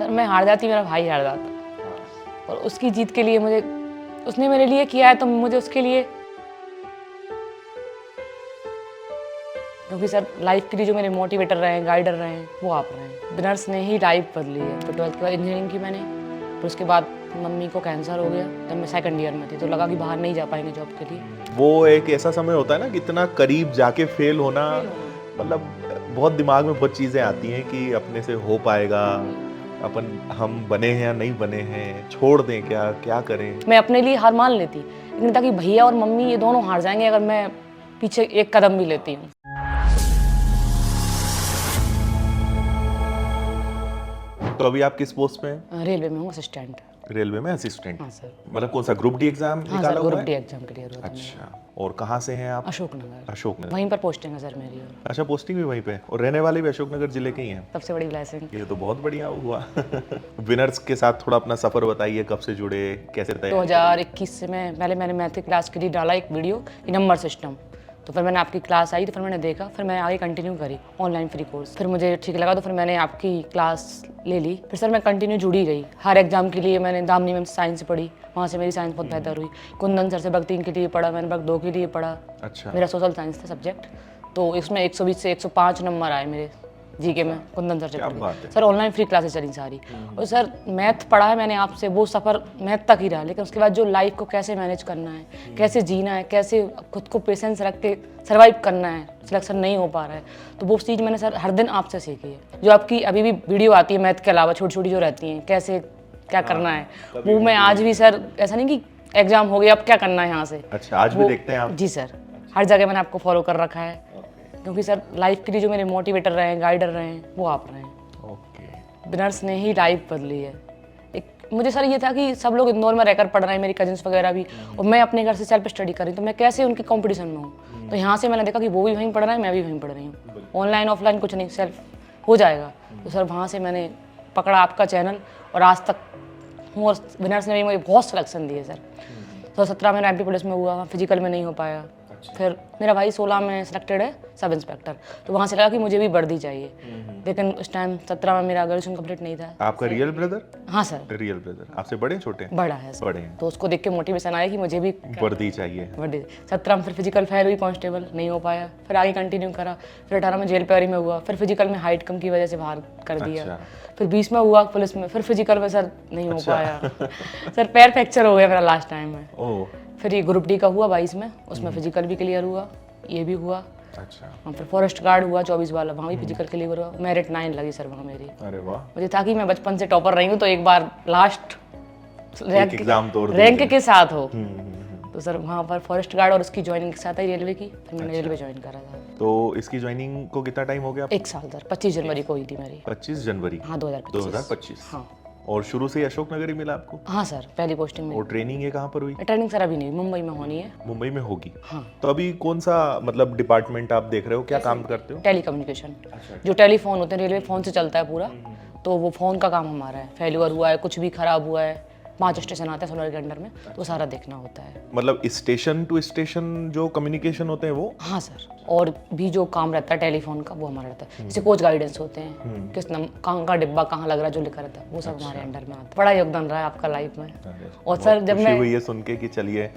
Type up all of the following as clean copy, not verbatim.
Sir मैं हार जाती, मेरा भाई हार जाता, और उसकी जीत के लिए मुझे, उसने मेरे लिए किया है तो मुझे उसके लिए, क्योंकि सर लाइफ के लिए जो मेरे मोटिवेटर रहे हैं, गाइडर रहे हैं, वो आप रहे हैं। विनर्स ने ही लाइफ बदली है। तो 12th के बाद इंजीनियरिंग की मैंने, फिर उसके बाद मम्मी को कैंसर हो गया जब मैं 2nd ईयर में थी, तो लगा कि बाहर नहीं जा पाएंगे जॉब के लिए। वो एक ऐसा समय होता है ना कि इतना करीब जाके फेल होना, मतलब बहुत दिमाग में बहुत चीज़ें आती हैं कि अपने से हो पाएगा, अपन हम बने हैं या नहीं बने हैं, छोड़ दें क्या, क्या करें। मैं अपने लिए हार मान लेती, लेकिन ताकि भैया और मम्मी ये दोनों हार जाएंगे अगर मैं पीछे एक कदम भी लेती हूँ। तो अभी आप किस पोस्ट पे हैं? रेलवे में हूँ असिस्टेंट। रेलवे में असिस्टेंट। हाँ सर। मतलब कौन सा ग्रुप डी एग्जाम हाँ निकाला सर, हुआ ग्रुप है? डी एग्जाम क्लियर हुआ था मेरा। अच्छा, और कहाँ से हैं आप? अशोकनगर। अशोकनगर। वहीं पर पोस्टिंग है सर मेरी। अच्छा, पोस्टिंग भी वहीं पे, और रहने वाले भी अशोकनगर जिले के ही हैं? सबसे बड़ी ब्लेसिंग। ये तो बहुत बढ़िया हुआ। विनर्स के साथ थोड़ा अपना सफर बताइए, कब से जुड़े, कैसे तय? 2021 से मैं पहले मैंने मैथ की क्लास के लिए डाला एक वीडियो, नंबर सिस्टम, तो फिर मैंने आपकी क्लास आई तो फिर मैंने देखा, फिर मैं आगे कंटिन्यू करी ऑनलाइन फ्री कोर्स, फिर मुझे ठीक लगा तो फिर मैंने आपकी क्लास ले ली। फिर सर मैं कंटिन्यू जुड़ी रही, हर एग्जाम के लिए मैंने दामनी में साइंस पढ़ी, वहाँ से मेरी साइंस बहुत बेहतर हुई। कुंदन सर से वर्ग 3 के लिए पढ़ा, मैंने वर्ग 2 के लिए पढ़ा। अच्छा। मेरा सोशल साइंस था सब्जेक्ट, तो इसमें 120 से 105 नंबर आए मेरे जीके में कुंदन सर से क्या पढ़ी। बात है। सर ऑनलाइन फ्री क्लासेस चली सारी, और सर मैथ पढ़ा है मैंने आपसे, वो सफ़र मैथ तक ही रहा, लेकिन उसके बाद जो लाइफ को कैसे मैनेज करना है, कैसे जीना है, कैसे खुद को पेशेंस रख के सर्वाइव करना है, सिलेक्शन नहीं हो पा रहा है, तो वो चीज़ मैंने सर हर दिन आपसे सीखी है। जो आपकी अभी भी वीडियो आती है मैथ के अलावा छोटी छोटी जो रहती हैं, कैसे क्या करना है, वो मैं आज भी सर, ऐसा नहीं कि एग्जाम हो गया अब क्या करना है यहाँ से। अच्छा, आज भी देखते हैं आप? जी सर, हर जगह मैंने आपको फॉलो कर रखा है, क्योंकि सर लाइफ के लिए जो मेरे मोटिवेटर रहे हैं, गाइडर रहे हैं, वो आप रहे हैं। ओके। विनर्स ने ही लाइफ बदली है। एक मुझे सर ये था कि सब लोग इंदौर में रहकर पढ़ रहे हैं, मेरी कजिन्स वगैरह भी, और मैं अपने घर से सेल्फ स्टडी कर रही हूँ, तो मैं कैसे उनके कंपटीशन में हूँ। तो यहाँ से मैंने देखा कि वो भी वहीं पढ़ रहे हैं, मैं भी वहीं पढ़ रही हूँ, ऑनलाइन ऑफलाइन कुछ नहीं, सेल्फ हो जाएगा। तो सर वहाँ से मैंने पकड़ा आपका चैनल, और आज तक हूँ, और विनर्स ने भी मुझे बहुत सिलेक्शन दिए सर। तो 17 में एमपी पुलिस में हुआ, फिजिकल में नहीं हो पाया। फिर मेरा भाई 16 में सिलेक्टेड है सब इंस्पेक्टर, तो वहाँ से लगा कि मुझे भी वर्दी चाहिए, लेकिन उस टाइम 17 में मेरा ग्रेजुएशन कंप्लीट नहीं था। आपका रियल ब्रदर? हाँ सर। रियल ब्रदर आपसे बड़े छोटे? बड़ा है सर। बड़े हैं। तो उसको देख के मोटिवेशन आया कि मुझे भी वर्दी चाहिए। वर्दी। 17 में फिर फिजिकल फेल हुई, कांस्टेबल नहीं हो पाया, फिर आगे कंटिन्यू करा, फिर 18 में जेल पेरी में हुआ, फिर फिजिकल में हाइट कम की वजह से बाहर कर दिया। अच्छा। फिर 20 में हुआ पुलिस में, फिर फिजिकल में सर नहीं हो पाया। सर पैर फ्रैक्चर हो गया मेरा लास्ट टाइम में। ओह। फिर ये ग्रुप डी का हुआ 22 में, उसमें फिजिकल भी क्लियर हुआ, ये भी हुआ। अच्छा। हाँ, फिर फॉरेस्ट गार्ड हुआ 24 वाला, वहाँ भी फिजिकल क्लियर हुआ, मेरिट 9 लगी सर वहाँ मेरी। अरे वाह। मुझे था कि मैं बचपन से टॉपर रही हूँ, तो एक बार लास्ट एग्जाम तोड़ रैंक के साथ हो। तो सर वहाँ पर फॉरेस्ट गार्ड और उसकी ज्वाइनिंग के साथ ही रेलवे की, फिर मैंने रेलवे ज्वाइन करा था। तो इसकी ज्वाइनिंग को कितना टाइम हो गया? 1 साल सर, 25 जनवरी को हुई थी मेरी। 25 जनवरी? हाँ 2025। हाँ। और शुरू से ही अशोकनगर ही मिला आपको? हाँ सर, पहली पोस्टिंग में। और ट्रेनिंग ये कहाँ पर हुई? ट्रेनिंग सर अभी नहीं, मुंबई में होनी है। मुंबई में होगी? हाँ। तो अभी कौन सा मतलब डिपार्टमेंट आप देख रहे हो, क्या काम करते हो? टेलीकम्युनिकेशन। जो टेलीफोन होते हैं, रेलवे फ़ोन से चलता है पूरा, तो वो फ़ोन का काम हमारा है। फेल्यूर हुआ है, कुछ भी खराब हुआ है, 5 स्टेशन आते हैं सोलर के अंडर में, तो वो सारा देखना होता है। मतलब स्टेशन टू स्टेशन जो कम्युनिकेशन होते हैं वो? हाँ सर, और भी जो काम रहता है टेलीफोन का वो हमारा रहता है। जैसे कोच गाइडेंस होते हैं, किस कहाँ का डिब्बा कहाँ लग रहा है जो लिखा रहता है, वो सब हमारे अंडर में आता है। बड़ा योगदान रहा है आपका लाइफ में। और सर जब मैं हुई है सुन के कि चलिए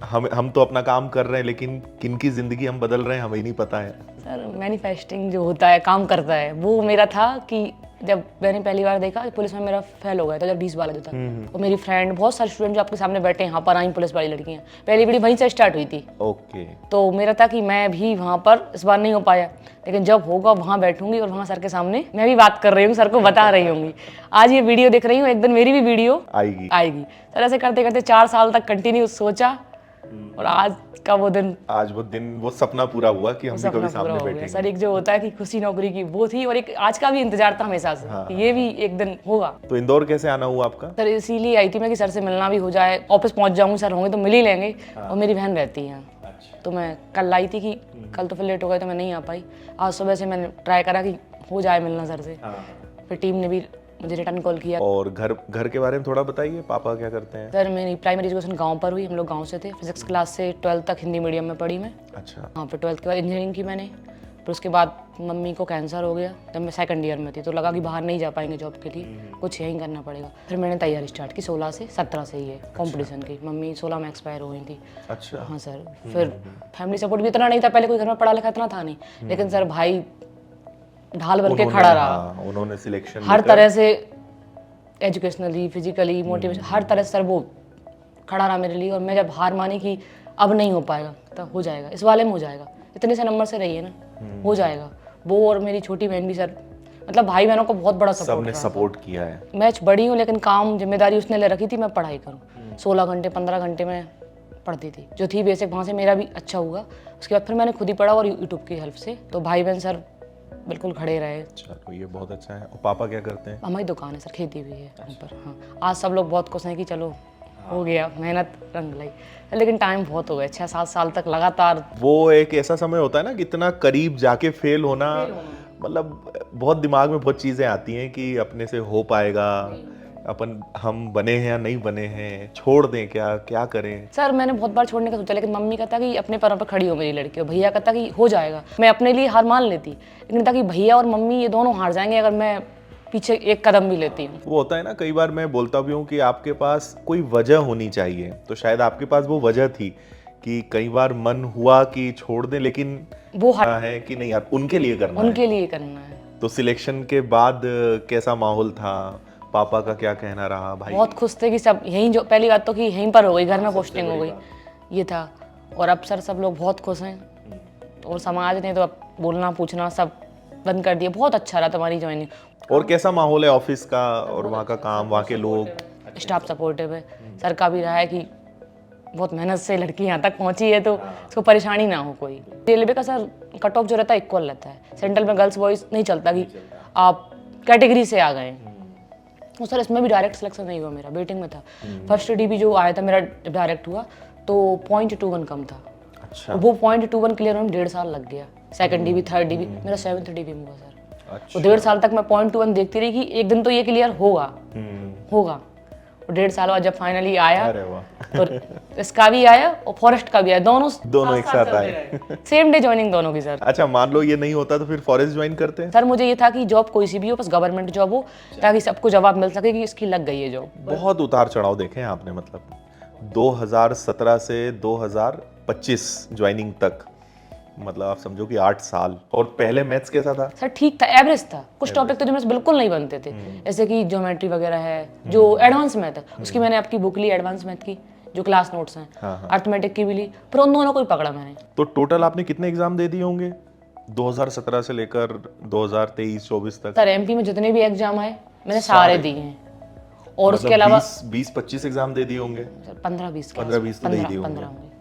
हम तो अपना काम कर रहे हैं, लेकिन किनकी जिंदगी हम बदल रहे हैं हमें नहीं पता है। सर मैनिफेस्टिंग जो होता है, काम करता है, वो मेरा था कि जब मैंने पहली बार देखा पुलिस में मेरा फेल हो गया था, जब 20 वाला जो था, और मेरी फ्रेंड बहुत सारे स्टूडेंट जो आपके सामने बैठे हैं यहाँ पर आई पुलिस वाली लड़कियाँ, पहली बड़ी वहीं से स्टार्ट हुई थी। ओके। तो मेरा था कि मैं भी वहाँ पर, इस बार नहीं हो पाया, लेकिन जब होगा वहाँ बैठूंगी और वहाँ सर के सामने मैं भी बात कर रही हूँ, सर को बता रही होंगी। आज ये वीडियो देख रही हूँ, एक दिन मेरी भी वीडियो आएगी। सर ऐसे करते करते 4 साल तक कंटिन्यू सोचा, और आज का वो दिन, वो सपना पूरा हुआ कि हम भी कभी सामने बैठेंगे। सर एक जो होता है कि खुशी नौकरी की वो थी, और एक आज का भी इंतजार था हमेशा से कि ये भी एक दिन होगा। तो इंदौर कैसे आना हुआ आपका? सर इसीलिए आई थी मैं कि सर से मिलना भी हो जाए, ऑफिस पहुंच जाऊंगी, सर होंगे तो मिल ही लेंगे। और मेरी बहन रहती है, तो मैं कल आई थी कि कल तो फिर लेट हो गए तो मैं नहीं आ पाई। आज सुबह से मैंने ट्राई करा कि हो जाए मिलना सर से। फिर टीम ने भी मुझे रिटर्न कॉल किया। और घर के बारे में थोड़ा बताइए, पापा क्या करते हैं? सर मेरी प्राइमरी एजुकेशन गांव पर हुई, हम लोग गांव से थे। फिजिक्स क्लास से 12th तक हिंदी मीडियम में पढ़ी मैं। अच्छा। हाँ, फिर 12th के बाद इंजीनियरिंग की मैंने, फिर उसके बाद मम्मी को कैंसर हो गया जब मैं सेकंड ईयर में थी, तो लगा कि बाहर नहीं जा पाएंगे जॉब के लिए, कुछ यहीं करना पड़ेगा। फिर मैंने तैयारी स्टार्ट की 16 से 17 से ही है कंपटीशन की। मम्मी 16 में एक्सपायर हो गई थी। अच्छा। हाँ सर। फिर फैमिली सपोर्ट भी इतना नहीं था, पहले कोई घर में पढ़ा लिखा इतना था नहीं, लेकिन सर भाई ढाल बन के खड़ा रहा। हाँ, उन्होंने सिलेक्शन हर तरह से एजुकेशनली, फिजिकली, मोटिवेशन, हर तरह से सर वो खड़ा रहा मेरे लिए। और मैं जब हार मानी कि अब नहीं हो पाएगा, तब हो जाएगा, इस वाले में हो जाएगा, इतने से नंबर से रही है ना, हो जाएगा। वो और मेरी छोटी बहन भी सर, मतलब भाई बहनों को बहुत बड़ा सपोर्ट सबने सपोर्ट किया है। मैं बड़ी हूँ लेकिन काम जिम्मेदारी उसने ले रखी थी मैं पढ़ाई करूँ। 16 घंटे 15 घंटे में पढ़ती थी जो थी बेसिक, वहाँ से मेरा भी अच्छा हुआ। उसके बाद फिर मैंने खुद ही पढ़ा और यूट्यूब की हेल्प से। तो भाई बहन सर बिल्कुल खड़े रहे। चलो ये बहुत अच्छा है। और पापा क्या करते हैं? हमारी दुकान है सर, खेती भी है वहाँ पर। हाँ, आज सब लोग बहुत खुश हैं कि चलो हो गया, मेहनत रंग लाई, लेकिन टाइम बहुत हो गया, 6-7 साल तक लगातार। वो एक ऐसा समय होता है ना कि इतना करीब जाके फेल होना, मतलब बहुत दिमाग में बहुत चीजें आती हैं कि अपने से हो पाएगा, अपन हम बने हैं या नहीं बने हैं, छोड़ दें क्या, क्या करें। सर मैंने बहुत बार छोड़ने का सोचा, लेकिन मम्मी कहता कि अपने पैरों पर खड़ी हो मेरी लड़की, और भैया कहता कि हो जाएगा। मैं अपने लिए हार मान लेती, लेकिन ताकि भैया और मम्मी ये दोनों हार जाएंगे अगर मैं पीछे एक कदम भी लेती हूँ। वो होता है ना, कई बार मैं बोलता भी हूँ कि आपके पास कोई वजह होनी चाहिए, तो शायद आपके पास वो वजह थी कि कई बार मन हुआ कि छोड़ दें, लेकिन वो है कि नहीं यार उनके लिए करना है। उनके लिए करना है। तो सिलेक्शन के बाद कैसा माहौल था, पापा का क्या कहना रहा? भाई बहुत खुश थे कि सब यहीं, जो पहली बात तो कि यहीं पर हो गई, घर में पोस्टिंग हो गई, ये था। और अब सर सब लोग बहुत खुश हैं, और समाज ने तो अब बोलना पूछना सब बंद कर दिया। बहुत अच्छा रहा तुम्हारी ज्वाइनिंग। और कैसा माहौल है ऑफिस का और वहाँ का काम, वहाँ के लोग? स्टाफ सपोर्टिव है सर का भी रहा है कि बहुत मेहनत से लड़की यहाँ तक पहुँची है तो उसको परेशानी ना हो कोई। रेलवे का सर कट ऑफ जो रहता है इक्वल रहता है। सेंट्रल में गर्ल्स बॉयज़ नहीं चलता कि आप कैटेगरी से आ गए। तो सर इसमें भी डायरेक्ट सिलेक्शन नहीं हुआ, मेरा वेटिंग में था। फर्स्ट डीबी जो आया था मेरा डायरेक्ट हुआ तो 0.21 कम था। अच्छा। वो 0.21 क्लियर होने में 1.5 साल लग गया। सेकंड डीबी, थर्ड डीबी, मेरा 7th डीबी में हुआ सर। अच्छा। तो 1.5 साल तक मैं 0.21 देखती रही कि एक दिन तो ये क्लियर होगा होगा। और 1.5 साल बाद जब फाइनली आया, अरे वाह, तो इसका भी आया और फॉरेस्ट का भी आया, दोनों एक साथ आए। सेम डे ज्वाइनिंग दोनों की सर। अच्छा, मान लो ये नहीं होता तो फिर फॉरेस्ट ज्वाइन करते हैं? सर मुझे ये था कि जॉब कोई सी भी हो, बस गवर्नमेंट जॉब हो, ताकि सबको जवाब मिल सके कि इसकी लग गई है जॉब। बहुत उतार चढ़ाव देखे हैं आपने, मतलब 2017 से 2025 ज्वाइनिंग तक, मतलब आप समझो कि 8 साल। और पहले मैथ्स कैसा था? सर ठीक था, एवरेज था। कुछ टॉपिक तो जो मेरे से बिल्कुल नहीं बनते थे, जैसे कि ज्योमेट्री वगैरह है, जो एडवांस मैथ है, उसकी मैंने आपकी बुक ली एडवांस मैथ की, जो क्लास नोट्स हैं। अर्थमेटिक की भी ली, पर उन दोनों को ही पकड़ा मैंने। तो टोटल आपने कितने एग्जाम दे दिए होंगे 2017 से लेकर 2023-24 तक? सर एमपी में जितने भी एग्जाम आए मैंने सारे दिए हैं। और उसके अलावा 20-25 एग्जाम दे दिए होंगे? 15-20 15-20 तो दे दिए होंगे। 15 होंगे,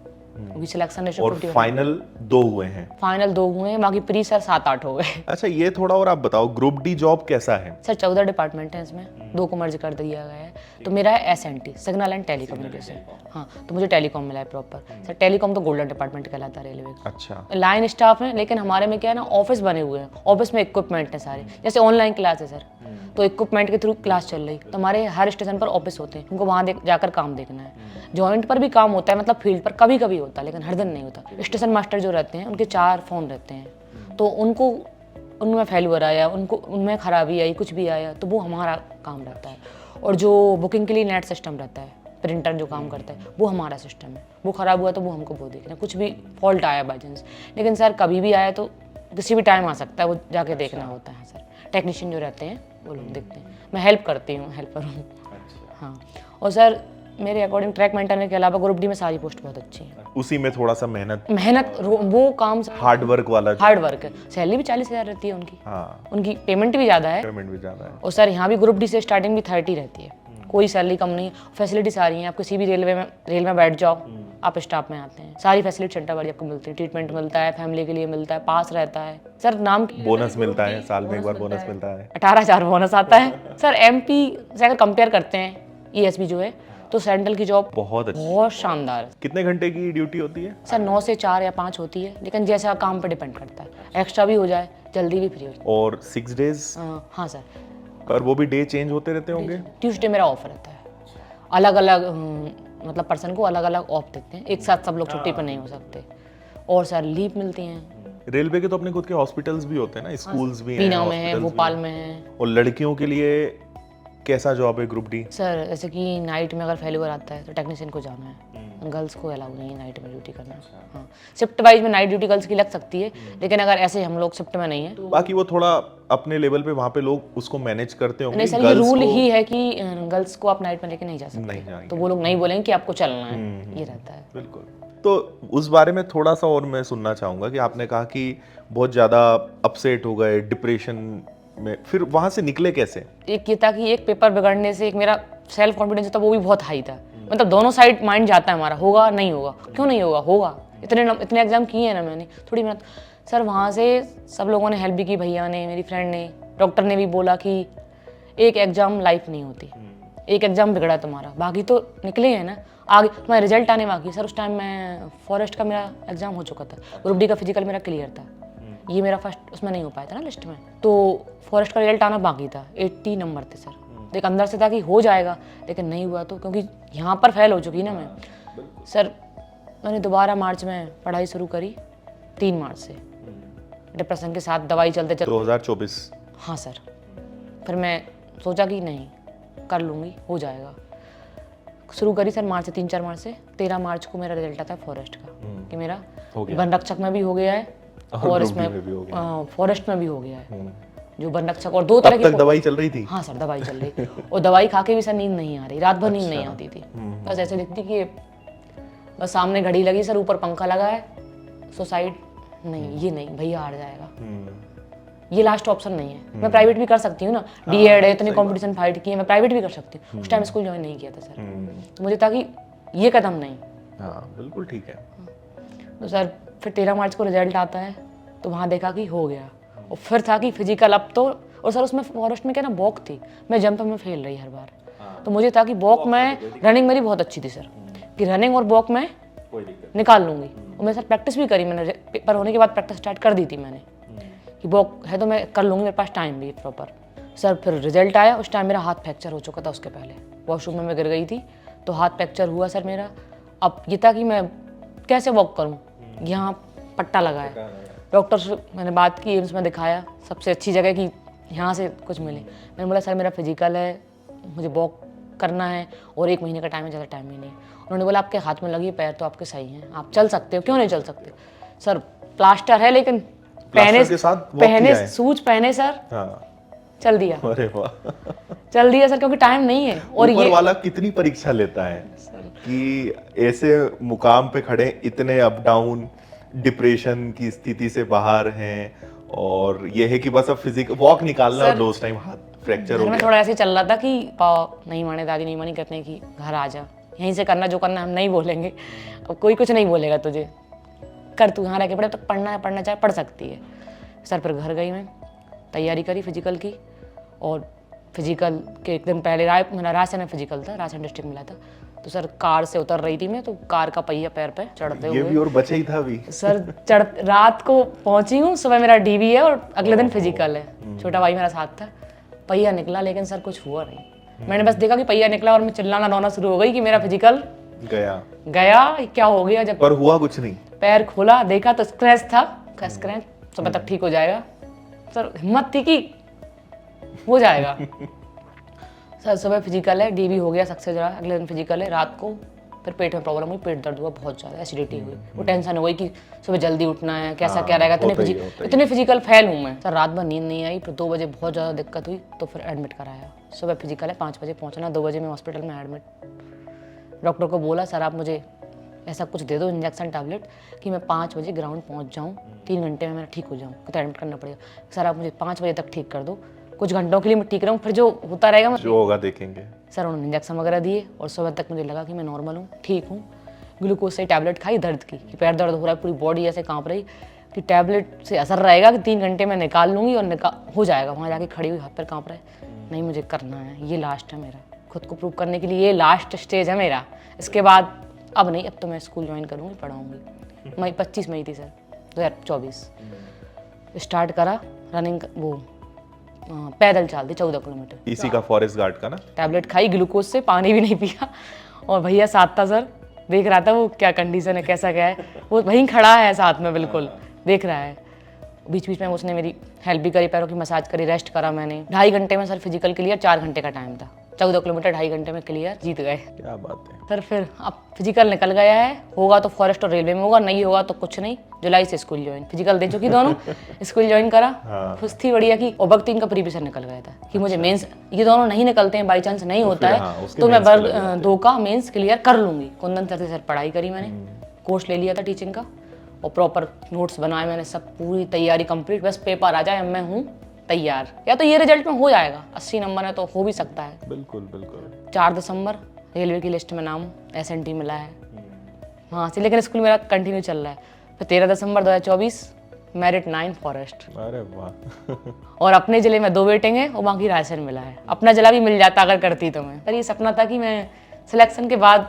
क्योंकि सिलेक्शन रेशो और फाइनल 2 हुए हैं? फाइनल 2 हुए हैं, बाकी प्री सर 7-8 हो गए। अच्छा, ये थोड़ा और आप बताओ, ग्रुप डी जॉब कैसा है? सर 14 डिपार्टमेंट है, इसमें 2 को मर्ज कर दिया गया है। तो मेरा है SNT, सिग्नल एंड टेलीकम्युनिकेशन। हाँ, तो मुझे टेलीकॉम मिला है प्रॉपर। सर टेलीकॉम तो गोल्डन डिपार्टमेंट कहलाता है रेलवे का। अच्छा। लाइन स्टाफ है, लेकिन हमारे में क्या है ना, ऑफिस बने हुए हैं, ऑफिस में इक्विपमेंट है सारे। जैसे ऑनलाइन क्लास है सर, तो इक्विपमेंट के थ्रू क्लास चल रही, तो हमारे हर स्टेशन पर ऑफिस होते हैं, उनको वहाँ जाकर काम देखना है। जॉइंट पर भी काम होता है, मतलब फील्ड पर कभी कभी होता है, लेकिन हर दिन नहीं होता। स्टेशन मास्टर जो रहते हैं उनके 4 फोन रहते हैं, तो उनको उनमें फेल्यूर आया, उनको उनमें खराबी आई, कुछ भी आया, तो वो हमारा काम रहता है। और जो बुकिंग के लिए नेट सिस्टम रहता है, प्रिंटर जो काम करता है, वो हमारा सिस्टम है। वो ख़राब हुआ तो वो हमको वो देखना, कुछ भी फॉल्ट आया बाई चांस। लेकिन सर कभी भी आया तो किसी भी टाइम आ सकता है, वो जाके देखना होता है सर। टेक्नीशियन जो रहते हैं वो लोग देखते हैं, मैं हेल्प करती हूँ, हेल्पर हूँ। हाँ, और सर मेरे अकॉर्डिंग ट्रैक मेंटेनर के अलावा ग्रुप डी में सारी पोस्ट बहुत अच्छी है। उसी में थोड़ा सा मेहनत वो काम हार्ड वर्क वाला? हार्ड वर्क है। सैलरी भी 40,000 रहती है उनकी। हाँ, उनकी पेमेंट भी ज़्यादा है। पेमेंट भी ज़्यादा है। और सर यहाँ भी ग्रुप डी से स्टार्टिंग भी 30 रहती है, कोई सैलरी कम नहीं। फैसिलिटी सारी हैं, आप किसी भी रेल में बैठ जाओ, आप स्टाफ में आते हैं, सारी फैसिलिटी सेंटर वाली आपको मिलती है। ट्रीटमेंट मिलता है, फैमिली के लिए मिलता है, पास रहता है सर। नाम बोनस मिलता है, साल में एक बार बोनस मिलता है। 18,000 बोनस आता है सर। MP से अगर कंपेयर करते हैं ESB जो है, तो सेंट्रल की जॉब बहुत अच्छी, बहुत शानदार है। कितने घंटे की ड्यूटी होती है? सर 9 से 4 या 5 होती है, लेकिन जैसा काम पे डिपेंड करता है। एक्स्ट्रा भी हो जाए, जल्दी भी फ्री हो जाए। और 6 डेज? हाँ सर। और वो भी डे चेंज होते रहते होंगे? ट्यूसडे मेरा ऑफ रहता है। अलग अलग मतलब पर्सन को अलग अलग ऑफ देते हैं, एक साथ सब लोग छुट्टी पर नहीं हो सकते। और सर लीव मिलती हैं, रेलवे के तो अपने खुद के हॉस्पिटल्स भी होते हैं ना, स्कूल्स भी हैं, बीना में है, हॉस्पिटल्स भी भोपाल हैं। में है। और लड़कियों के लिए कैसा जॉब है ग्रुप डी? सर जैसे कि नाइट में अगर फेल्यूर आता है तो टेक्नीशियन को जाना है, गर्ल्स को अलाउ नहीं है नाइट में ड्यूटी करना। हाँ, शिफ्ट वाइज में नाइट ड्यूटी गर्ल्स की लग सकती है, लेकिन अगर ऐसे हम लोग शिफ्ट में नहीं है तो बाकी वो थोड़ा अपने लेवल पे वहाँ पे लोग उसको मैनेज करते होंगे। नहीं सर, ये रूल ही है कि गर्ल्स को आप नाइट में लेके नहीं जा नहीं सकते, जाएंगे। तो वो लोग नहीं बोलेंगे कि आपको चलना है, ये रहता है। बिल्कुल। तो उस बारे में थोड़ा सा और मैं सुनना चाहूँगा कि आपने कहा कि बहुत ज़्यादा अपसेट हो गए, डिप्रेशन में, फिर वहाँ से निकले कैसे? एक ये था कि एक पेपर बिगड़ने से एक मेरा सेल्फ कॉन्फिडेंस था वो भी बहुत हाई था, मतलब दोनों साइड माइंड जाता है हमारा, होगा नहीं होगा, क्यों नहीं होगा, होगा, इतने एग्जाम किए हैं ना मैंने, थोड़ी मेहनत। सर वहाँ से सब लोगों ने हेल्प भी की, भैया ने, मेरी फ्रेंड ने, डॉक्टर ने भी बोला कि एक एग्जाम लाइफ नहीं होती, एक एग्जाम बिगड़ा तुम्हारा, बाकी तो निकले हैं ना, आगे तुम्हारा रिजल्ट आने बाकी है। सर उस टाइम मैं फॉरेस्ट का मेरा एग्जाम हो चुका था, ग्रुप डी का फिजिकल मेरा क्लियर था, ये मेरा फर्स्ट उसमें नहीं हो पाया था ना लिस्ट में, तो फॉरेस्ट का रिजल्ट आना बाकी था, 80 नंबर थे सर, तो एक अंदर से था कि हो जाएगा, लेकिन नहीं हुआ, तो क्योंकि यहाँ पर फेल हो चुकी ना मैं। सर मैंने दोबारा मार्च में पढ़ाई शुरू करी, 3 मार्च से, डिप्रेशन के साथ दवाई चलते चलते 2024। हाँ सर, फिर मैं सोचा कि नहीं कर लूँगी, हो जाएगा, शुरू करी सर मार्च से, 3-4 मार्च से। 13 मार्च को मेरा रिजल्ट आता है फॉरेस्ट का कि मेरा वन रक्षक में भी हो गया है और इसमें फॉरेस्ट में भी हो गया है, जो वन रक्षक, और 2 तरह की दवाई चल रही थी। हाँ सर दवाई चल रही, और दवाई खा के भी सर नींद नहीं आ रही, रात भर नींद नहीं आती थी, बस ऐसे दिखती कि बस सामने घड़ी लगी सर, ऊपर पंखा लगा है, सुसाइड नहीं, ये नहीं भैया, हार जाएगा, ये लास्ट ऑप्शन नहीं है। मैं प्राइवेट भी कर सकती हूँ ना, डीएड है, इतने कंपटीशन फाइट किए, मैं प्राइवेट भी कर सकती हूँ, उस टाइम स्कूल ज्वाइन नहीं किया था सर, तो मुझे था कि ये कदम नहीं। हाँ बिल्कुल ठीक है। तो सर फिर 13 मार्च को रिजल्ट आता है, तो वहाँ देखा कि हो गया, और फिर था कि फिजिकल अब तो, और सर उसमें फॉरेस्ट में क्या ना वॉक थी, मैं जंप में फेल रही हर बार, तो मुझे था कि वॉक में, रनिंग मेरी बहुत अच्छी थी सर, कि रनिंग और वॉक में निकाल लूँगी, और मैं सर प्रैक्टिस भी करी, मैंने पेपर होने के बाद प्रैक्टिस स्टार्ट कर दी थी मैंने, कि वॉक है तो मैं कर लूँगी, मेरे पास टाइम भी प्रॉपर। सर फिर रिजल्ट आया, उस टाइम मेरा हाथ फ्रैक्चर हो चुका था, उसके पहले वॉशरूम में मैं गिर गई थी, तो हाथ फ्रैक्चर हुआ सर मेरा। अब ये था कि मैं कैसे वॉक करूँ, यहाँ पट्टा लगा है, डॉक्टर से मैंने बात की, एम्स में दिखाया, सबसे अच्छी जगह कि यहाँ से कुछ मिले, मैंने बोला सर मेरा फिजिकल है, मुझे वॉक करना है और 1 महीने का टाइम है, ज़्यादा टाइम ही नहीं। उन्होंने बोला आपके हाथ में लगी, पैर तो आपके सही हैं, आप चल सकते हो, क्यों नहीं चल सकते? सर प्लास्टर है, लेकिन पहने सूज पहने सर, चल दिया। अरे वाह, चल दिया सर, क्योंकि टाइम नहीं है। और ऊपर ये वाला कितनी परीक्षा लेता है कि ऐसे मुकाम पे खड़े, इतने अप डाउन, डिप्रेशन की स्थिति से बाहर हैं, और ये है कि बस अब फिजिकल वॉक निकालना, और उस टाइम हाथ फ्रैक्चर हो घर में गया। थोड़ा ऐसे चल रहा था कि पाव नहीं माने, दादी नहीं मानी, कहते हैं कि घर आ जा, यहीं से करना, जो करना हम नहीं बोलेंगे, अब कोई कुछ नहीं बोलेगा तुझे, कर, तू यहाँ रह के पढ़े, तो पढ़ना है, पढ़ना चाहे पढ़ सकती है। सर फिर घर गई, मैं तैयारी करी फिजिकल की, और फिजिकल के एक दिन पहले मेरा रायसेन में फिजिकल था, रायसेन डिस्ट्रिक्ट मिला था, तो सर कार से उतर रही थी मैं, तो कार का पहिया पैर पे चढ़ते हुए, ये भी और बचे ही था अभी सर रात को पहुंची हूँ, सुबह मेरा डीवी है और अगले दिन फिजिकल है, छोटा भाई मेरा साथ था, पहिया निकला, लेकिन सर कुछ हुआ नहीं, मैंने बस देखा कि पहिया निकला और मैं चिल्लाना रोना शुरू हो गई कि मेरा फिजिकल गया, क्या हो गया। जब पर हुआ कुछ नहीं, पैर खोला, देखा तो स्क्रैच था, स्क्रैच सुबह तक ठीक हो जाएगा, सर हिम्मत थी कि हो जाएगा। सर सुबह फिजिकल है, डीवी हो गया सक्सेस रहा, अगले दिन फिजिकल है, रात को फिर पेट में प्रॉब्लम हुई, पेट दर्द हुआ बहुत ज़्यादा, एसिडिटी हुई, वो टेंशन हो गई कि सुबह जल्दी उठना है, कैसा क्या रहेगा, इतने फिजिकल फेल हूँ मैं। सर रात भर नींद नहीं आई, फिर 2 बजे बहुत ज़्यादा दिक्कत हुई, तो फिर एडमिट कराया। सुबह फिजिकल है, 5 बजे पहुँचना, 2 बजे मैं हॉस्पिटल में एडमिट। डॉक्टर को बोला सर आप मुझे ऐसा कुछ दे दो, इंजेक्शन टैबलेट, कि मैं 5 बजे ग्राउंड पहुँच जाऊँ, 3 घंटे में मैं ठीक हो जाऊँ, तो एडमिट करना पड़ेगा। सर आप मुझे 5 बजे तक ठीक कर दो, कुछ घंटों के लिए मैं ठीक रहूँ, फिर जो होता रहेगा मैं जो होगा देखेंगे। सर उन्होंने इंजेक्शन वगैरह दिए, और सुबह तक मुझे लगा कि मैं नॉर्मल हूँ, ठीक हूँ। ग्लूकोज से टैबलेट खाई दर्द की, कि पैर दर्द हो रहा है, पूरी बॉडी ऐसे कांप रही, कि टैबलेट से असर रहेगा कि 3 घंटे में निकाल लूँगी और हो जाएगा। वहाँ जाके खड़ी हुई, हाथ पैर कांप रहे, नहीं मुझे करना है, ये लास्ट है मेरा, खुद को प्रूव करने के लिए ये लास्ट स्टेज है मेरा, इसके बाद अब नहीं, अब तो मैं स्कूल ज्वाइन करूँगी, पढ़ाऊँगी। मई 25 मई थी सर 2024, स्टार्ट करा रनिंग, वो पैदल चल दी 14 किलोमीटर, इसी का फॉरेस्ट गार्ड का ना। टैबलेट खाई ग्लूकोज से, पानी भी नहीं पिया, और भैया साथ था सर, देख रहा था वो क्या कंडीशन है, कैसा क्या है, वो वहीं खड़ा है साथ में, बिल्कुल देख रहा है। बीच बीच में उसने मेरी हेल्प भी करी, पैरों की मसाज करी, रेस्ट करा मैंने। 2.5 घंटे में सर फिजिकल क्लियर, 4 घंटे का टाइम था। 14 किलोमीटर 2.5 घंटे में क्लियर, जीत गए। क्या बात है। सर फिर अब फिजिकल निकल गया है, होगा तो फॉरेस्ट और रेलवे में होगा, नहीं होगा तो कुछ नहीं। जुलाई से स्कूल ज्वाइन, फिजिकल दे चुकी दोनों, स्कूल ज्वाइन करा। खुश थी बढ़िया की। और वक्त इनका प्रीवियस निकल गया था कि मुझे मेंस, ये दोनों नहीं निकलते हैं, बाई चांस नहीं होता है तो मैं वर्ग 2 का मेंस क्लियर कर लूंगी। कुंदन सर से सर पढ़ाई करी मैंने, कोर्स ले लिया था टीचिंग का, और प्रॉपर नोट्स बनाए मैंने, सब पूरी तैयारी कंप्लीट। बस पेपर आ जाए, मैं हूँ तैयार। या तो ये रिजल्ट में हो जाएगा, 80 नंबर है तो हो भी सकता है। बिल्कुल बिल्कुल। 4 दिसंबर रेलवे की लिस्ट में नाम SNT मिला है वहाँ से, लेकिन स्कूल मेरा कंटिन्यू चल रहा है। फिर 13 दिसंबर 2024 मेरिट 9 फॉरेस्ट। अरे वाह। और अपने जिले में 2 वेटिंग है और बाकी रायसेन मिला है। अपना जिला भी मिल जाता अगर करती तो मैं। पर ये सपना था कि मैं सिलेक्शन के बाद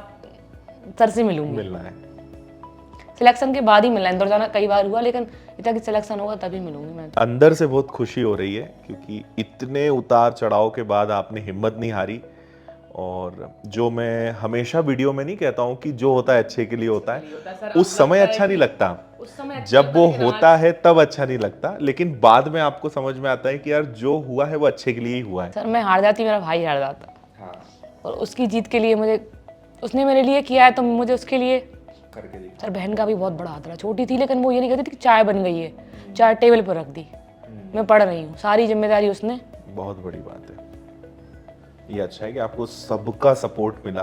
सर से मिलूंगी। मिलना है। सिलेक्शन के बाद ही मिलना है। इंदौर जाना कई बार हुआ, लेकिन इतना कि सिलेक्शन होगा तभी मिलूंगी मैं। अंदर से बहुत खुशी हो रही है क्योंकि इतने उतार चढ़ाव के बाद आपने हिम्मत नहीं हारी। और जो मैं हमेशा वीडियो में नहीं कहता हूँ कि जो होता है अच्छे के लिए होता है, उस समय अच्छा नहीं लगता, जब वो होता है तब अच्छा नहीं लगता, लेकिन बाद में आपको समझ में आता है कि यार जो हुआ है वो अच्छे के लिए ही हुआ है। सर मैं हार जाती, मेरा भाई हार जाता, और उसकी जीत के लिए मुझे, उसने मेरे लिए किया है तो मुझे उसके लिए करके देखा। सर बहन का भी बहुत बड़ा हाथ रहा। छोटी थी लेकिन वो ये नहीं कहती थी कि चाय बन गई है, चाय टेबल पर रख दी, मैं पढ़ रही हूँ, सारी जिम्मेदारी उसने। बहुत बड़ी बात है ये। अच्छा है कि आपको सबका सपोर्ट मिला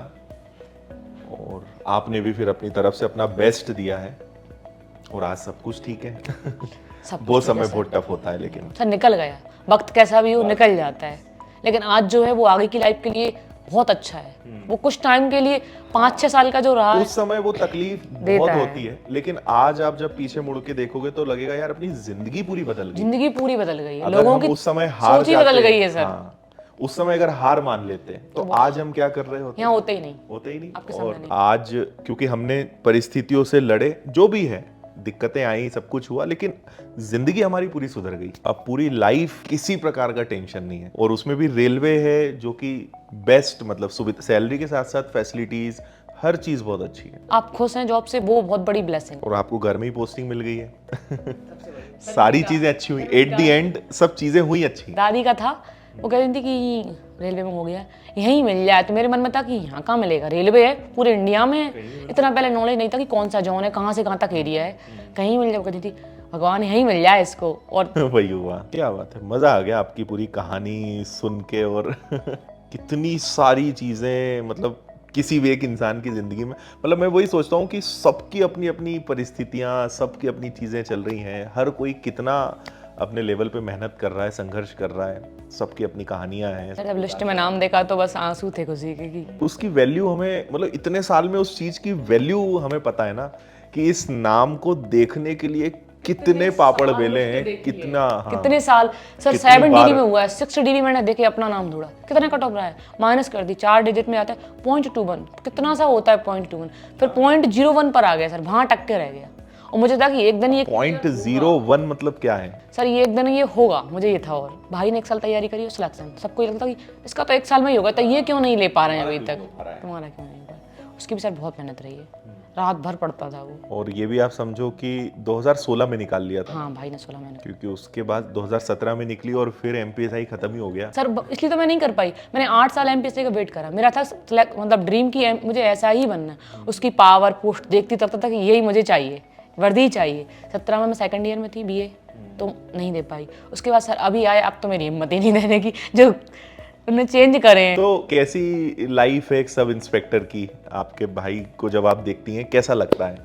और आपने भी फिर अपनी तरफ से अपना बेस्ट दिया है और आज सब कुछ ठीक है। सब वो समय बहुत टफ होता है लेकिन सर निकल गया, वक्त कैसा भी हो निकल जाता है। लेकिन आज जो है वो आगे की लाइफ के लिए बहुत अच्छा है। वो कुछ टाइम के लिए 5-6 साल का जो रहा है, उस समय वो तकलीफ बहुत होती है, लेकिन आज आप जब पीछे मुड़ के देखोगे तो लगेगा यार अपनी जिंदगी पूरी बदल गई। जिंदगी पूरी बदल गई है, अगर लोगों हम की उस समय हार सोच ही बदल जाते, गई है सर। हाँ, उस समय अगर हार मान लेते तो आज हम क्या कर रहे होते? यहाँ होते ही नहीं, होते ही नहीं। आपके और सामने आज क्योंकि हमने परिस्थितियों से लड़े, जो भी है, दिक्कतें आई, सब कुछ हुआ, लेकिन जिंदगी हमारी पूरी सुधर गई। अब पूरी लाइफ किसी प्रकार का टेंशन नहीं है, और उसमें भी रेलवे है जो कि बेस्ट, मतलब सुविधा, सैलरी के साथ साथ फैसिलिटीज, हर चीज बहुत अच्छी है। आप खुश हैं जॉब से, वो बहुत बड़ी ब्लेसिंग। और आपको घर में ही पोस्टिंग मिल गई है। सारी चीजें अच्छी हुई, एट द एंड सब चीजें हुई अच्छी। दादी का था, वो कह रही थी कि रेलवे में हो गया, यहीं मिल जाए, तो मेरे मन में था कि यहाँ कहाँ मिलेगा, रेलवे है पूरे इंडिया में है। इतना पहले नॉलेज नहीं था कि कौन सा जोन है, कहाँ से कहाँ तक एरिया है, कहीं मिल जाए। कहती थी भगवान यहीं मिल जाए इसको। और वही हुआ। क्या बात है, मजा आ गया आपकी पूरी कहानी सुन के। और कितनी सारी चीजें, मतलब किसी भी एक इंसान की जिंदगी में, मतलब मैं वही सोचता हूँ कि सबकी अपनी अपनी परिस्थितियाँ, सबकी अपनी चीजें चल रही हैं, हर कोई कितना अपने लेवल पे मेहनत कर रहा है, संघर्ष कर रहा है, सबकी अपनी कहानियां हैं। जब लिस्ट में नाम देखा तो बस आंसू थे खुशी के कि उसकी वैल्यू हमें, मतलब इतने साल में उस चीज की वैल्यू हमें पता है ना, कि इस नाम को देखने के लिए कितने पापड़ बेले हैं, कितना, हाँ, कितने साल। सर 7 DB में हुआ है, 6 DB मैंने देखे अपना नाम ढूंढा, कितने कट ऑफ रहा है, माइनस कर दी, 4 डिजिट में आता है 0.21, कितना सा होता है 0.21, फिर 0.01 पर आ गया सर, वहां टक के रह गया। और मुझे था कि एक दिन ये 0.01 मतलब क्या है सर, ये एक दिन ये होगा, मुझे ये था। और भाई ने 1 साल तैयारी करी और सिलेक्शन, सबको ये लगता कि इसका तो 1 साल में ही होगा, तो ये क्यों नहीं ले पा रहे हैं अभी तक, तुम्हारा क्यों नहीं हुआ। उसकी भी सर बहुत मेहनत रही है, रात भर पड़ता था वो। और ये भी आप समझो कि 2016 में निकाल लिया था। हाँ भाई ने 16 महीने, क्योंकि उसके बाद 2017 में निकली और फिर MPSI खत्म ही हो गया। सर इसलिए तो मैं नहीं कर पाई। मैंने 8 साल MPSI का वेट करा, मेरा था मतलब ड्रीम की मुझे ऐसा ही बनना है। उसकी पावर पोस्ट देखती तब तक कि यही मुझे चाहिए, वर्दी चाहिए। 17 में मैं सेकंड ईयर में थी BA, तो नहीं दे पाई। उसके बाद सर अभी आए, अब तो मेरी हिम्मत ही नहीं देने की, जो उन्हें चेंज करें। तो कैसी लाइफ है एक सब इंस्पेक्टर की? आपके भाई को जब आप देखती हैं कैसा लगता है,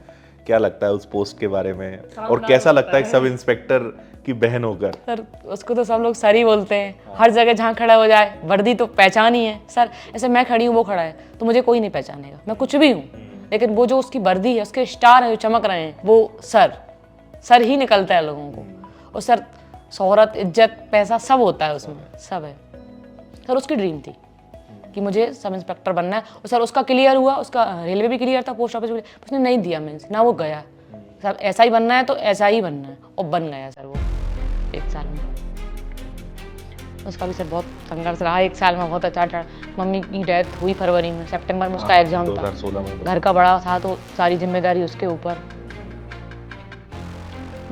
क्या लगता है उस पोस्ट के बारे में, और कैसा लगता है सब इंस्पेक्टर की बहन होकर? सर उसको तो सब लोग सर ही बोलते हैं, हर जगह जहाँ खड़ा हो जाए, वर्दी तो पहचान ही है सर। ऐसे मैं खड़ी हूँ, वो खड़ा है, तो मुझे कोई नहीं पहचानेगा, मैं कुछ भी हूँ, लेकिन वो जो उसकी वर्दी है, उसके स्टार है जो चमक रहे हैं, वो सर ही निकलता है लोगों को। और सर शोहरत, इज्जत, पैसा सब होता है उसमें, सब है। सर उसकी ड्रीम थी कि मुझे सब इंस्पेक्टर बनना है, और सर उसका क्लियर हुआ, उसका रेलवे भी क्लियर था, पोस्ट ऑफिस भी, उसने नहीं दिया मीन्स ना, वो गया सर ऐसा ही बनना है तो ऐसा ही बनना है, और बन गया सर वो 1 साल में। उसका भी सर बहुत संघर्ष रहा, 1 साल में बहुत अच्छा था। मम्मी की डेथ हुई फरवरी में, सितंबर में उसका एग्जाम था, 2016 में। घर का बड़ा था तो सारी जिम्मेदारी उसके ऊपर।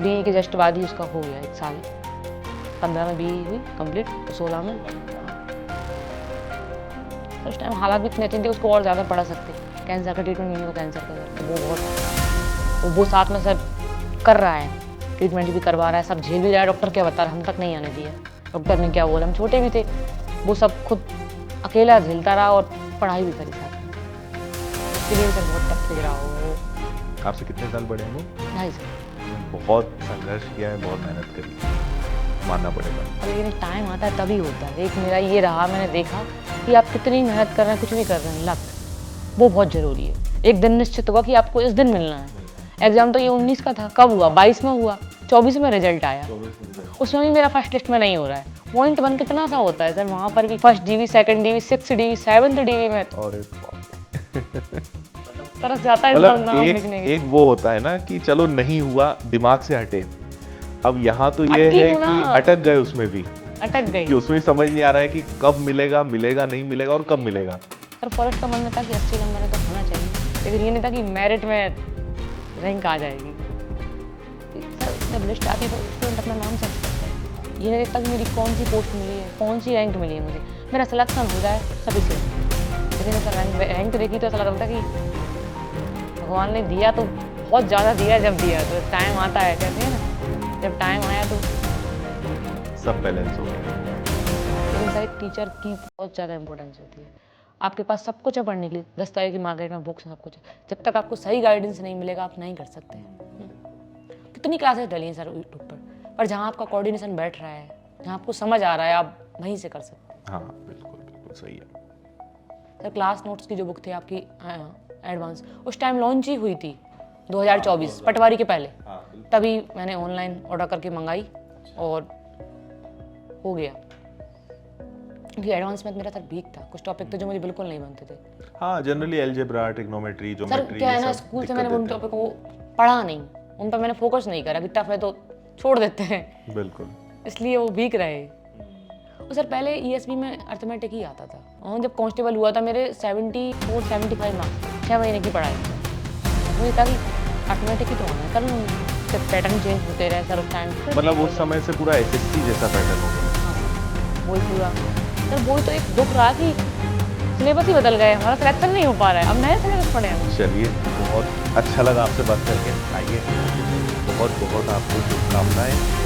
BE के जस्ट बाद ही उसका हो गया 1 साल, 15 में BE हुई कंप्लीट, तो 16 में। उस टाइम हालात भी इतने अच्छे थे, उसको और ज़्यादा पढ़ा सकते। कैंसर का ट्रीटमेंट नहीं हो, कैंसर का वो बहुत वो साथ में सर कर रहा है, ट्रीटमेंट भी करवा रहा है, सब झेल भी रहा है। डॉक्टर क्या बता रहा है, हम तक नहीं आने दिया। डॉक्टर ने क्या बोला, हम छोटे भी थे, वो सब खुद अकेला झेलता रहा और पढ़ाई भी करी साथ में। इसके लिए सर बहुत टफ रहा हो। आपसे कितने साल बड़े हैं वो? 2.5 साल। बहुत संघर्ष किया है, बहुत मेहनत करी है, मानना पड़ेगा। लेकिन टाइम आता है तभी होता है। एक मेरा ये रहा, मैंने देखा कि आप कितनी मेहनत कर रहे हैं, कुछ भी कर रहे हैं, लक वो बहुत ज़रूरी है। एक दिन निश्चित हुआ कि आपको इस दिन मिलना है। एग्जाम तो ये 19 का था, कब हुआ? 22 में हुआ, 24 में रिजल्ट आया। उसमें भी मेरा फर्स्ट लिस्ट में नहीं हो रहा है। पॉइंट 1 कितना सा होता है सर, वहाँ पर भी first DV, second DV, 6th DV, 7th DV में और तरस जाता है मतलब नाम लिखने के। एक वो होता है ना कि चलो नहीं हुआ, दिमाग से हटे। अब यहाँ तो ये अटकी है हूँ ना। कि अटक गए उसमें भी, अटक गई कि उसमें समझ नहीं आ रहा है कि कब मिलेगा, मिलेगा नहीं मिलेगा और कब मिलेगा। सर। फॉरेस्ट का मन में था कि 80 नंबर तो होना चाहिए, लेकिन ये नहीं था कि मेरिट में रैंक आ जाएगी। सर जब लिस्ट आती है तो स्टूडेंट अपना नाम सर्च करता है, ये नहीं देखता कि मेरी कौन सी पोस्ट मिली है, कौन सी रैंक मिली है मुझे, मेरा सिलेक्शन हो जाए सभी से। लेकिन सर रैंक देखी तो ऐसा लग रहा था कि भगवान ने दिया तो बहुत ज़्यादा दिया, जब दिया तो टाइम आता है, कहते हैं ना, जब टाइम आया तो सब बैलेंस हो गया। लेकिन सर एक टीचर की बहुत ज़्यादा इंपॉर्टेंस होती है। आपके पास सब कुछ है पढ़ने के लिए, दस्तावेज की मार्केट में बुक्स सब कुछ है, जब तक आपको सही गाइडेंस नहीं मिलेगा आप नहीं कर सकते। कितनी क्लासेस डली हैं सर यूट्यूब पर जहाँ आपका कोऑर्डिनेशन बैठ रहा है, जहाँ आपको समझ आ रहा है, आप वहीं से कर सकते हैं। हाँ बिल्कुल बिल्कुल सही है। सर क्लास नोट्स की जो बुक थी आपकी एडवांस, उस टाइम लॉन्च ही हुई थी 2024 पटवारी के पहले, तभी मैंने ऑनलाइन ऑर्डर करके मंगाई और हो गया। क्योंकि एडवांस में मेरा सर वीक था, कुछ टॉपिक थे जो मुझे बिल्कुल नहीं बनते थे। हाँ generally algebra, trigonometry, sir geometry, क्या है ना, स्कूल से मैंने उन टॉपिक को पढ़ा नहीं, उन पर मैंने फोकस नहीं करा कि टफ है तो छोड़ देते हैं, बिल्कुल, इसलिए वो वीक रहे। और सर पहले ESB में अर्थमेटिक ही आता था, और जब कांस्टेबल हुआ था मेरे 74-75 मार्क्स, 6 महीने की पढ़ाई। मुझे था कि अर्थमेटिक ही तो होना है, सर पैटर्न चेंज होते रहे सर उस टाइम। मतलब उस समय से पूरा SSC जैसा पैटर्न हो गया। वही पूरा सर, वही तो एक दुख रहा कि सिलेबस ही बदल गए, हमारा सिलेक्शन नहीं हो पा रहा है, अब नए सिलेबस पढ़े हैं। चलिए बहुत अच्छा लगा आपसे बात करके। आइए, बहुत बहुत आपको शुभकामनाएं।